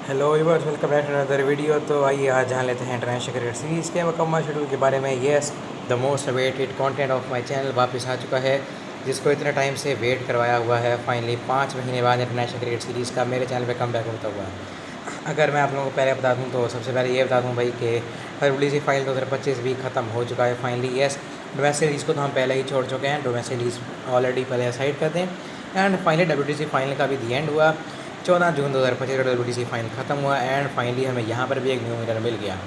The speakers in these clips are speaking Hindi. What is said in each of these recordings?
Hello viewers, welcome back to another video. तो आइए आज जान लेते हैं इंटरनेशनल क्रिकेट सीरीज़ के मुकम्मल शेड्यूल के बारे में। Yes, the most awaited content of my channel वापस आ चुका है, जिसको इतने टाइम से वेट करवाया हुआ है। फाइनली 5 महीने बाद इंटरनेशनल क्रिकेट सीरीज़ का मेरे चैनल पे कम बैक होता हुआ है। अगर मैं आप लोगों को पहले बता दूं तो सबसे पहले ये बता दूं भाई कि WBC फाइनल 2025 भी ख़त्म हो चुका है फाइनली। येस, डोमेस्टिक सीरीज़ को तो हम पहले ही छोड़ चुके हैं, डोमेस्टिक सीरीज़ ऑलरेडी पहले साइड करते हैं। एंड फाइनली WBC फाइनल का भी दी एंड हुआ। 14 जून 2025 का WBC फाइनल ख़त्म हुआ एंड फाइनली हमें यहाँ पर भी एक न्यू विनर मिल गया।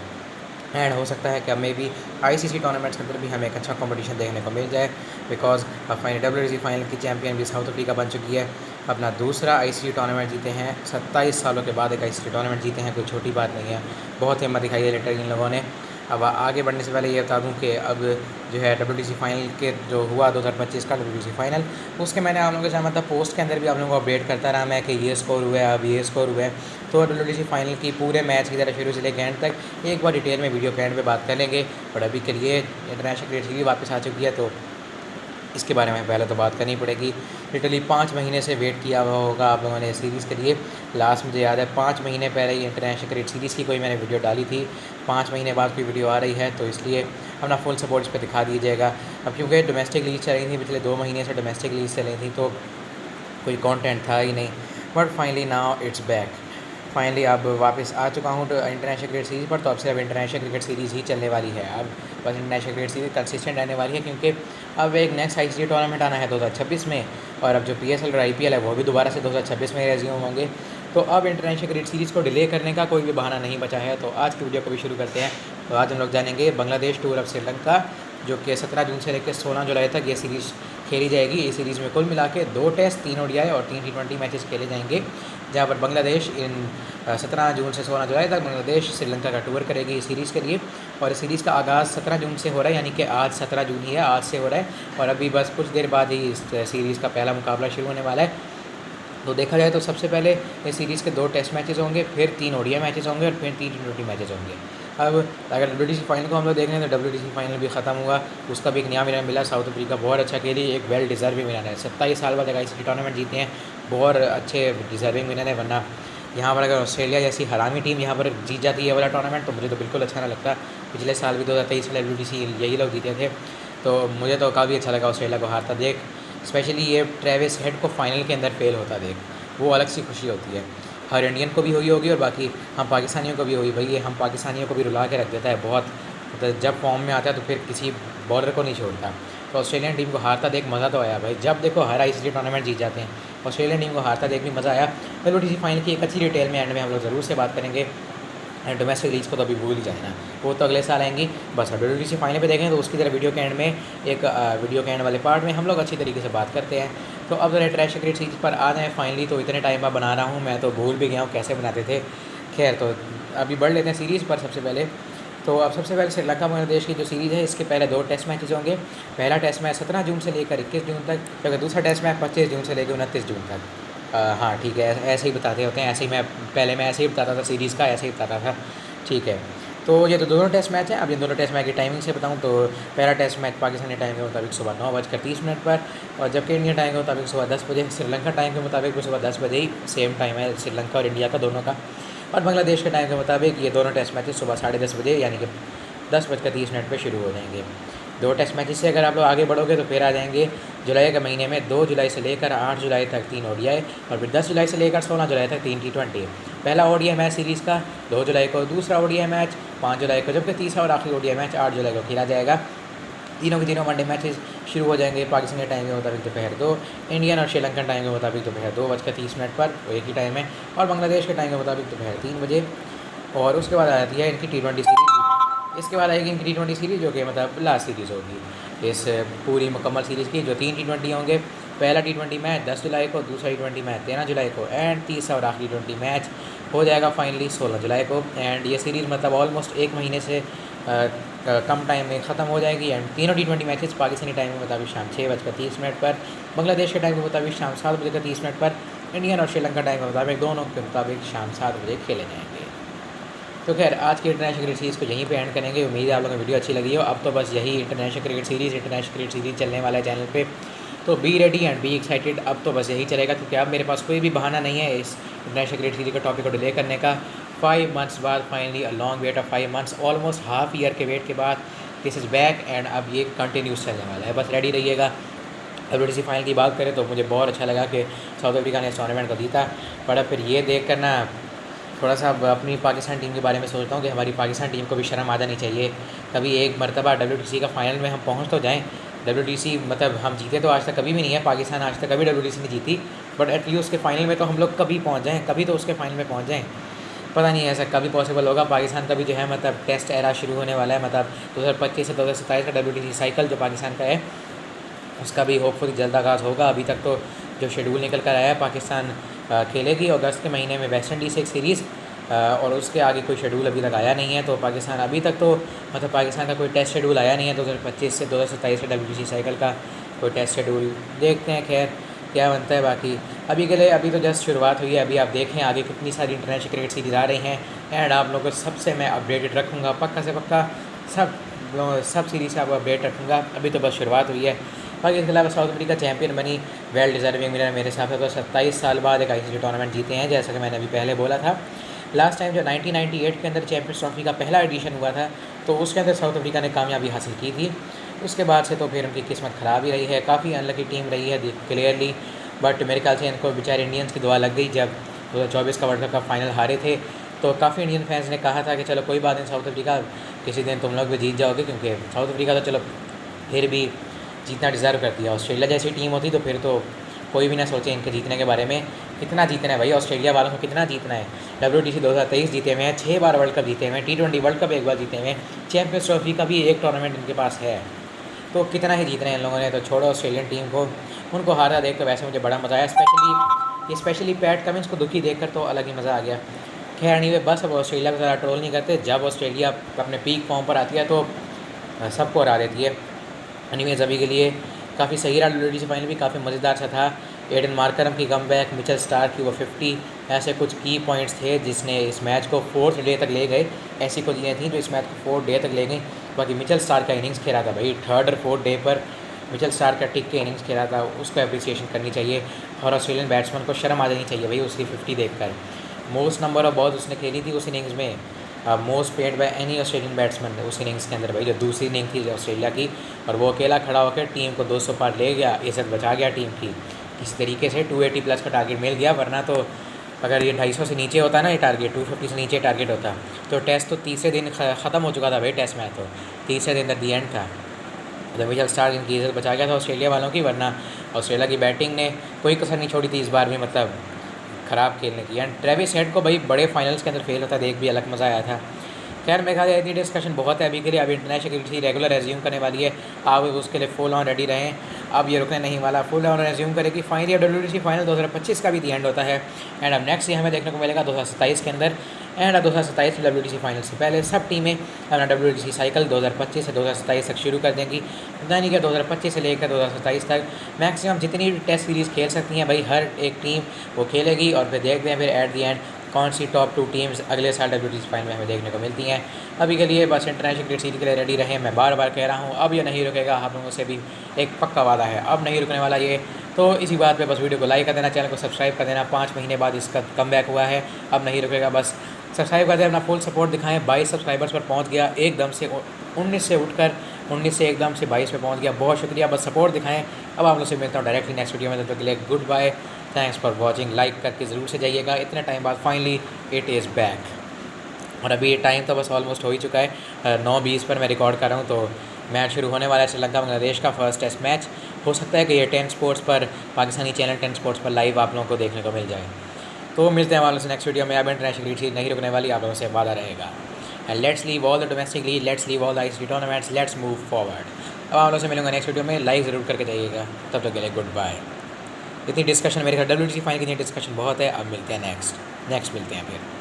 एंड हो सकता है कि मे भी ICC टूर्नामेंट्स के अंदर भी हमें एक अच्छा कंपटीशन देखने को मिल जाए, बिकॉज अब फाइनल WBC फाइनल की चैंपियन भी साउथ अफ्रीका बन चुकी है। अपना दूसरा ICC टूर्नामेंट जीते हैं, 27 सालों के बाद एक ICC टूर्नामेंट जीते हैं, कोई छोटी बात नहीं है। बहुत हिम्मत दिखाई है लेटर इन लोगों ने। अब आगे बढ़ने से पहले ये बता दूं कि अब जो है WBC फाइनल के जो हुआ 2025 का WBC फाइनल, उसके मैंने आप लोगों के साथ मतलब पोस्ट के अंदर भी आप लोगों को अपडेट करता रहा मैं कि ये स्कोर हुआ है, अब ये स्कोर हुआ है। तो WBC फाइनल की पूरे मैच की तरह शुरू से लेकर एंड तक एक बार डिटेल में वीडियो के एंड पे बात कर लेंगे। बट अभी के लिए इंटरनेशनल क्रिकेट सीरीज वापस आ चुकी है, तो इसके बारे में पहले तो बात करनी पड़ेगी। लिटरली 5 महीने से वेट किया हुआ होगा आप लोगों ने सीरीज़ के लिए। लास्ट मुझे याद है 5 महीने पहले ही इंटरनेशनल क्रिकेट सीरीज़ की कोई मैंने वीडियो डाली थी। 5 महीने बाद कोई वीडियो आ रही है, तो इसलिए अपना फुल सपोर्ट इस पर दिखा दीजिएगा। अब क्योंकि डोमेस्टिक लीग चल रही थी, पिछले 2 महीने से डोमेस्टिक लीग चल रही थी, तो कोई कंटेंट था ही नहीं। But finally now it's back. Finally अब वापस आ चुका हूँ इंटरनेशनल क्रिकेट सीरीज़ पर। तो अब सिर्फ इंटरनेशनल क्रिकेट सीरीज़ ही चलने वाली है। अब बस इंटरनेशनल क्रिकेट सीरीज़ कंसिस्टेंट रहने वाली है, क्योंकि अब एक नेक्स्ट ICC टूर्नामेंट आना है 2026 में, और अब जो PSL और IPL है वो भी दोबारा से 2026 में रेज्यूम होंगे। तो अब इंटरनेशनल क्रिकेट सीरीज़ को डिले करने का कोई भी बहाना नहीं बचा है। तो आज की वीडियो को भी शुरू करते हैं। तो आज हम लोग जानेंगे बांग्लादेश टूर ऑफ श्रीलंका, जो कि 17 जून से लेकर 16 जुलाई तक ये सीरीज़ खेली जाएगी। इस सीरीज़ में कुल मिला के 2 टेस्ट, 3 ODI और 3 T20 मैचेस खेले जाएंगे, जहाँ पर बांग्लादेश 17 जून से 16 जुलाई तक बांग्लादेश श्रीलंका का टूर करेगी इस सीरीज़ के लिए। और इस सीरीज़ का आगाज़ 17 जून से हो रहा है, यानी कि आज 17 जून ही है, आज से हो रहा है। और अभी बस कुछ देर बाद ही इस सीरीज़ का पहला मुकाबला शुरू होने वाला है। तो देखा जाए तो सबसे पहले इस सीरीज़ के 2 टेस्ट मैचेस होंगे, फिर 3 ODI मैचेस होंगे और फिर 3 T20 मैचेस होंगे। अब अगर WBC फाइनल को हम लोग देख रहे हैं तो WBC फाइनल भी ख़त्म हुआ, उसका भी एक नया विनर मिला। साउथ अफ्रीका बहुत अच्छा खेली, एक वेल डिज़र्विंग विनर है। 27 साल बाद एक ICC टूर्नामेंट जीते हैं, बहुत अच्छे डिज़र्विंग विनर है। वरना यहाँ पर अगर ऑस्ट्रेलिया जैसी हरामी टीम यहाँ पर जीत जाती है वाला टूर्नामेंट, तो मुझे तो बिल्कुल अच्छा ना लगता। पिछले साल भी 2023 में WBC यही लोग जीते थे, तो मुझे तो काफ़ी अच्छा लगा ऑस्ट्रेलिया को हारता देख। स्पेशली ये ट्रेविस हेड को फाइनल के अंदर फेल होता देख, वो अलग सी खुशी होती है। हर इंडियन को भी हुई होगी और बाकी हम पाकिस्तानियों को भी हुई। भाई ये हम पाकिस्तानियों को भी रुला के रख देता है बहुत, मतलब जब फॉर्म में आता है तो फिर किसी बॉलर को नहीं छोड़ता। तो ऑस्ट्रेलियन टीम को हारता देख मज़ा तो आया भाई। जब देखो हर ICC टूर्नामेंट जीत जाते हैं, ऑस्ट्रेलियन टीम को हारता देख भी मज़ा आया। WBC फाइनल की एक अच्छी डिटेल में एंड में हम लोग ज़रूर से बात करेंगे। डोमेस्टिक लीग्स को तो अभी भूल ही जाना, वो तो अगले साल आएंगी। बस WBC फाइनल पे देखें तो उसकी तरह वीडियो के एंड में एक वीडियो के एंड वाले पार्ट में हम लोग अच्छी तरीके से बात करते हैं। तो अब जरा इंटरनेशनल क्रिकेट सीरीज पर आ जाएँ फाइनली। तो इतने टाइम बाद बना रहा हूँ, मैं तो भूल भी गया हूँ कैसे बनाते थे। खैर, तो अभी बढ़ लेते हैं सीरीज़ पर। सबसे पहले तो अब सबसे पहले श्रीलंका बांग्लादेश की जो सीरीज़ है, इसके पहले 2 टेस्ट मैचेस होंगे। पहला टेस्ट मैच 17 जून से लेकर 21 जून तक, जबकि दूसरा टेस्ट मैच 25 जून से लेकर 29 जून तक। हाँ ठीक है, ऐसे ही बताते होते हैं। ऐसे ही मैं ऐसे ही बताता था सीरीज़ का, ऐसे ही बताता था। ठीक है, तो ये तो दोनों टेस्ट मैच हैं। अब इन दोनों टेस्ट मैच की टाइमिंग से बताऊं तो पहला टेस्ट मैच पाकिस्तानी टाइम के मुताबिक सुबह 9:30 पर, और जबकि इंडियन टाइम के मुताबिक सुबह 10 बजे। श्रीलंका टाइम के मुताबिक भी सुबह 10 बजे ही सेम टाइम है श्रीलंका और इंडिया का दोनों का। और बांग्लादेश के टाइम के मुताबिक ये दोनों टेस्ट मैचेस सुबह 10:30 बजे, यानी कि 10:30 पर शुरू हो जाएंगे। 2 टेस्ट मैचेस से अगर आप लोग आगे बढ़ोगे तो फिर आ जाएंगे जुलाई के महीने में 2 जुलाई से लेकर 8 जुलाई तक 3 ODI, और फिर 10 जुलाई से लेकर 16 जुलाई तक 3 T20। पहला ODI मैच सीरीज़ का 2 जुलाई को, दूसरा ODI मैच 5 जुलाई को, जबकि तीसरा और आखिरी ODI मैच 8 जुलाई को खेला जाएगा। तीनों के तीनों वनडे मैचेस शुरू हो जाएंगे पाकिस्तानी टाइम के मुताबिक दोपहर 2, इंडियन और श्रीलंकन टाइम के मुताबिक दोपहर 2:30 पर, वो एक ही टाइम है। और बांग्लादेश के टाइम के मुताबिक दोपहर 3 बजे। और उसके बाद आती है इनकी T20 सीरीज़। इसके बाद आएगी इनकी T20 सीरीज़, जो कि मतलब लास्ट सीरीज़ होगी इस पूरी मुकम्मल सीरीज़ की, जो 3 T20 होंगे। पहला T20 मैच 10 जुलाई को, दूसरा T20 मैच 13 जुलाई को, एंड तीसरा और आखिरी T20 मैच हो जाएगा फाइनली 16 जुलाई को। एंड ये सीरीज़ मतलब ऑलमोस्ट 1 महीने से कम टाइम में ख़त्म हो जाएगी। एंड तीनों T20 मैचेस पाकिस्तानी टाइम के मुताबिक शाम 6:30 पर, बांग्लादेश के टाइम के मुताबिक शाम 7:30 पर, इंडियन और श्रीलंका टाइम के मुताबिक दोनों के मुताबिक शाम 7 बजे खेले जाएंगे। तो खैर, आज की इंटरनेशनल क्रिकेट सीरीज़ को यहीं पे एंड करेंगे। उम्मीद है आप लोगों को वीडियो अच्छी लगी हो। अब तो बस यही इंटरनेशनल क्रिकेट सीरीज़ चलने वाला है चैनल पे। तो be ready and be excited. अब तो बस यही चलेगा, क्योंकि अब मेरे पास कोई भी बहाना नहीं है इस इंटरनेशनल क्रिकेट सीरीज का टॉपिक को डिले करने का। 5 मंथ्स बाद finally, a long weight of 5 months, almost half year के वेट के बाद दिस इज़ बैक एंड अब ये कंटिन्यूस चलने वाला है। बस रेडी रहिएगा। WTC फाइनल की बात करें तो मुझे बहुत अच्छा लगा कि साउथ अफ्रीका ने इस टूर्नामेंट को जीता, पर अब फिर ये देख कर ना थोड़ा सा अपनी पाकिस्तान टीम के बारे में सोचता हूँ कि हमारी पाकिस्तान टीम को भी शर्म आ जानी चाहिए। कभी एक मरतबा WTC का फाइनल में हम पहुँच तो जाएँ। WTC मतलब हम जीते तो आज तक कभी भी नहीं है, पाकिस्तान आज तक कभी WTC नहीं जीती, बट एटलीस्ट उसके फाइनल में तो हम लोग कभी पहुँच जाएँ, कभी तो उसके फाइनल में पहुँच जाएँ। पता नहीं ऐसा कभी पॉसिबल होगा। पाकिस्तान का भी जो है मतलब टेस्ट एरा शुरू होने वाला है, मतलब 2025 से 2027 का WTC साइकिल जो पाकिस्तान का है उसका भी होपफुली जल्द आगाज़ होगा। अभी तक तो जो शेड्यूल निकल कर आया है, पाकिस्तान खेलेगी अगस्त के महीने में वेस्ट इंडीज़ से एक सीरीज़, और उसके आगे कोई शेड्यूल अभी तक आया नहीं है। तो पाकिस्तान अभी तक तो मतलब पाकिस्तान का कोई टेस्ट शेड्यूल आया नहीं है 2025 से 2027 के WTC साइकिल का कोई टेस्ट शेड्यूल। देखते हैं खैर क्या बनता है। बाकी अभी के लिए अभी तो जस्ट शुरुआत हुई है। अभी आप देखें आगे कितनी सारी इंटरनेशनल क्रिकेट सीरीज़ आ रही हैं, एंड आप लोगों को सबसे मैं अपडेटेड रखूँगा, पक्का से पक्का सब सीरीज़ से आपको अपडेट रखूँगा। अभी तो बस शुरुआत हुई है। बाकी इसके अलावा साउथ अफ्रीका चैंपियन बनी, वेल डिज़र्विंग विनर मेरे हिसाब से। तो 27 साल बाद एक ICC टूर्नामेंट जीते हैं, जैसा कि मैंने अभी पहले बोला था। लास्ट टाइम जो 1998 के अंदर चैंपियंस ट्रॉफी का पहला एडिशन हुआ था, तो उसके अंदर साउथ अफ्रीका ने कामयाबी हासिल की थी। उसके बाद से तो फिर उनकी किस्मत ख़राब ही रही है, काफ़ी अनलकी टीम रही है क्लियरली। बट मेरे ख्याल से इनको बेचारे इंडियंस की दुआ लग गई जब 2024 का वर्ल्ड कप का फाइनल हारे थे। तो काफ़ी इंडियन फैंस ने कहा था कि चलो कोई बात नहीं साउथ अफ्रीका, किसी दिन तुम लोग भी जीत जाओगे, क्योंकि साउथ अफ्रीका तो चलो फिर भी जीतना डिज़र्व करती है। ऑस्ट्रेलिया जैसी टीम होती तो फिर तो कोई भी ना सोचे इनके जीतने के बारे में। कितना जीतना है भाई ऑस्ट्रेलिया वालों को, कितना जीतना है। WTC 2023 जीते हुए हैं, 6 बार वर्ल्ड कप जीते हुए हैं, T20 वर्ल्ड कप एक बार जीते हुए हैं, चैंपियंस ट्रॉफी का भी एक टूर्नामेंट इनके पास है। तो कितना ही जीतना है इन लोगों ने। तो छोड़ो ऑस्ट्रेलियन टीम को, उनको हारा देख कर वैसे मुझे बड़ा मज़ा आया। स्पेशली पैट कमिंस को दुखी देख कर तो अलग ही मज़ा आ गया। खैर नहीं, बस अब ऑस्ट्रेलिया को ज़्यादा ट्रोल नहीं करते। जब ऑस्ट्रेलिया अपने पीक फॉर्म पर आती है तो सबको हरा देती है। एनीवेज अभी के लिए काफ़ी सही रहा। WTC फाइनल भी काफ़ी मज़ेदार सा था। एडन मार्करम की कमबैक, मिचेल स्टार्क की वो 50, ऐसे कुछ की पॉइंट्स थे जिसने इस मैच को 4th डे तक ले गए। ऐसी कुछ चीज़ें थी जो इस मैच को 4th डे तक ले गई। बाकी मिचेल स्टार्क का इनिंग्स खेला था भाई, 3rd और 4th डे पर मिचेल स्टार्क का टिक के इनिंग्स खेला था, उसको अप्रिसिएशन करनी चाहिए। और ऑस्ट्रेलियन बैट्समैन को शर्म आ जानी चाहिए भाई उसकी 50 देख कर। मोस्ट नंबर ऑफ बॉल्स उसने खेली थी उस इनिंग्स में, most paid by any Australian batsman उस इनिंग्स के अंदर भाई, जो दूसरी इनिंग थी ऑस्ट्रेलिया की। और वो अकेला खड़ा होकर टीम को 200 पार ले गया, इज्जत बचा गया टीम की। किसी तरीके से 280 प्लस का टारगेट मिल गया, वरना तो अगर ये 250 से नीचे होता ना ये टारगेट, 250 से नीचे टारगेट होता तो टेस्ट तो तीसरे दिन ख़त्म हो चुका था भाई। टेस्ट मैच तो तीसरे दिन तक दी एंड था। तो मिचेल स्टार्क इनकी इज्जत बचा गया था ऑस्ट्रेलिया वालों की, वरना ऑस्ट्रेलिया की बैटिंग ने कोई कसर नहीं छोड़ी थी इस बार भी, मतलब ख़राब खेलने की। एंड ट्रेविस हेड को भाई बड़े फाइनल्स के अंदर फेल होता देख भी अलग मज़ा आया था। खैर मेरे ख्याल से इतनी डिस्कशन बहुत है अभी के लिए। अभी इंटरनेशनल क्रिकेट रेगुलर रेज्यूम करने वाली है, आप उसके लिए फुल ऑन रेडी रहें। अब ये रुकने नहीं वाला, फुल ऑन रेज्यूम करेगी। फाइनली WTC फाइनल 2025 का भी दी एंड होता है, एंड अब नेक्स्ट ये हमें देखने को मिलेगा 2027 के अंदर। एंड 2027 में WTC फाइनल से पहले सब टीमें अपना WTC साइकिल 2025 से 2027 तक शुरू कर देंगी। यानी कि 2025 से लेकर 2027 तक मैक्सिमम जितनी भी टेस्ट सीरीज़ खेल सकती हैं भाई, हर एक टीम वो खेलेगी। और फिर देखते हैं फिर एट दी एंड कौन सी टॉप 2 टीम्स अगले साल WTC फाइनल में हमें देखने को मिलती हैं। अभी के लिए बस इंटरनेशनल क्रिकेट सीरीज के लिए रेडी रहें। मैं बार बार कह रहा हूँ, अब ये नहीं रुकेगा, आप लोगों से भी एक पक्का वादा है, अब नहीं रुकने वाला ये। तो इसी बात पे बस वीडियो को लाइक कर देना, चैनल को सब्सक्राइब कर देना। 5 महीने बाद इसका कमबैक हुआ है, अब नहीं रुकेगा। बस सब्सक्राइब कर दें, अपना फुल सपोर्ट दिखाएं। 22 सब्सक्राइबर्स पर पहुँच गया एकदम से, 19 से उठकर 19 से एकदम से 22 पे पहुँच गया। बहुत शुक्रिया, बस सपोर्ट दिखाएं। अब आप लोग से मिलता हूँ डायरेक्टली नेक्स्ट वीडियो में, तब तक के लिए goodbye, thanks for watching. Like करके ज़रूर से जाइएगा, इतने टाइम बाद फाइनली इट इज़ बैक। और अभी टाइम तो बस ऑलमोस्ट हो ही चुका है, 9:20 पर मैं रिकॉर्ड कर रहा हूँ। तो मैच शुरू होने वाला है श्रीलंका बांग्लादेश का फर्स्ट टेस्ट मैच। हो सकता है कि ये 10 स्पोर्ट्स पर, पाकिस्तानी चैनल 10 स्पोर्ट्स पर लाइव आप लोगों को देखने को मिल जाए। तो मिलते हैं आप लोगों से नेक्स्ट वीडियो में। अब इंटरनेशनल क्रिकेट नहीं रुकने वाली, आप लोगों से वादा रहेगा। And let's leave all the domestic league, let's leave all the ICC tournaments, let's move forward. अब आप लोगों से मिलूंगा नेक्स्ट वीडियो में, लाइक ज़रूर करके जाइएगा। तब तक के लिए गुड बाय। इतनी डिस्कशन मेरे घर WTC फाइनल की डिस्कशन बहुत है, अब मिलते हैं नेक्स्ट मिलते हैं फिर।